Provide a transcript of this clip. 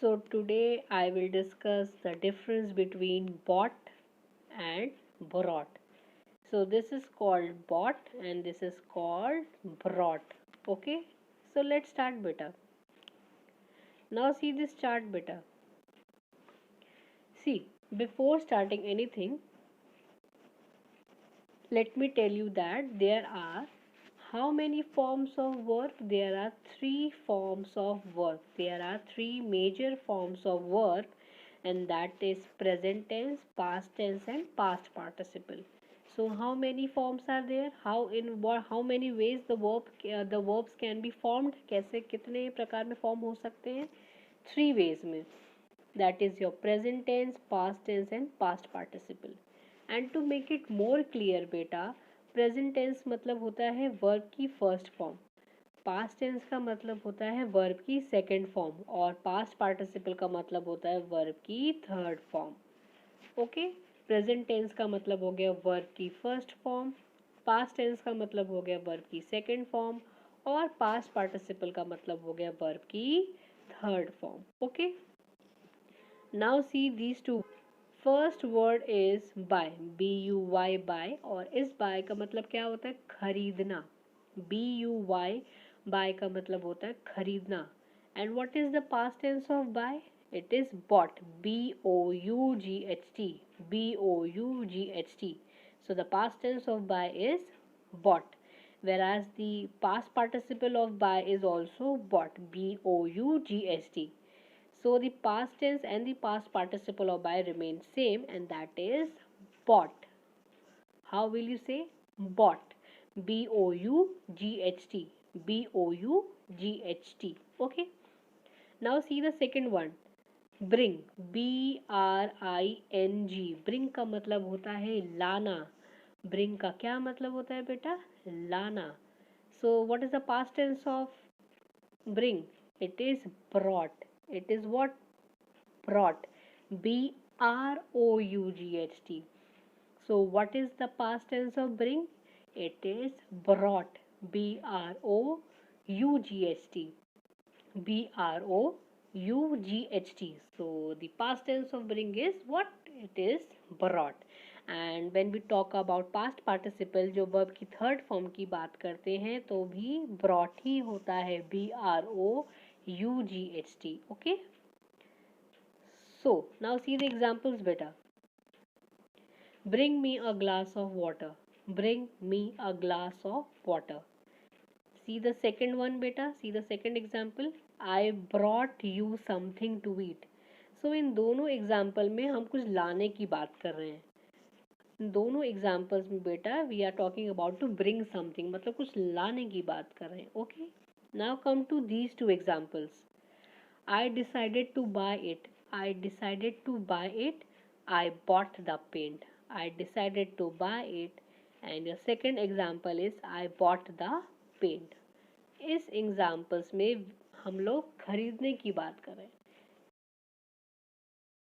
So today I will discuss the difference between bought and brought. So this is called bought and this is called brought. Okay. So let's start beta. Now see this chart beta. See, before starting anything, let me tell you that there are how many forms of work? There are three forms of work. There are three major forms of work, and that is present tense, past tense, and past participle. So how many forms are there? How many ways the verbs can be formed? कैसे कितने प्रकार में form हो सकते हैं? Three ways में. That is your present tense, past tense, and past participle. And to make it more clear बेटा, present tense मतलब होता है वर्ब की फर्स्ट फॉर्म, पास्ट टेंस का मतलब होता है वर्ब की सेकंड फॉर्म और पास्ट पार्टिसिपल का मतलब होता है वर्ब की third form. Okay. Present tense का मतलब हो गया वर्ब की फर्स्ट फॉर्म, पास्ट टेंस का मतलब हो गया वर्ब की सेकंड फॉर्म और पास्ट पार्टिसिपल का मतलब हो गया वर्ब की third form. Okay. Now see these two. First word is buy, BUY buy. और इस बाय का मतलब क्या होता है? खरीदना. BUY बाय का मतलब होता है खरीदना. And what is the past tense of buy? It is bought. BOUGHT. BOUGHT. So the past tense of buy is bought, whereas the past participle of buy is also bought. BOUGHT. So the past tense and the past participle of buy remain same, and that is bought. How will you say? Bought. BOUGHT. BOUGHT. Okay. Now see the second one. Bring. BRING. Bring का मतलब होता है लाना. Bring का क्या मतलब होता है बेटा? लाना. So what is the past tense of bring? It is brought. It is what? Brought. BROUGHT. So what is the past tense of bring? It is brought. BROUGHT. BROUGHT. So the past tense of bring is what? It is brought. And when we talk about past participle, जो verb की third form की बात करते हैं तो भी brought ही होता है. BROUGHT. Okay. So now see the examples beta. Bring me a glass of water. Bring me a glass of water. See the second one beta. See the second example. I brought you something to eat. So इन दोनों example में हम कुछ लाने की बात कर रहे हैं. इन दोनों एग्जाम्पल्स में बेटा we are talking about to bring something, मतलब कुछ लाने की बात कर रहे हैं. Okay. Now come to these two examples. I decided to buy it. I decided to buy it. I bought the paint. I decided to buy it. And your second example is I bought the paint. इस examples में हम लोग खरीदने की बात कर रहे हैं.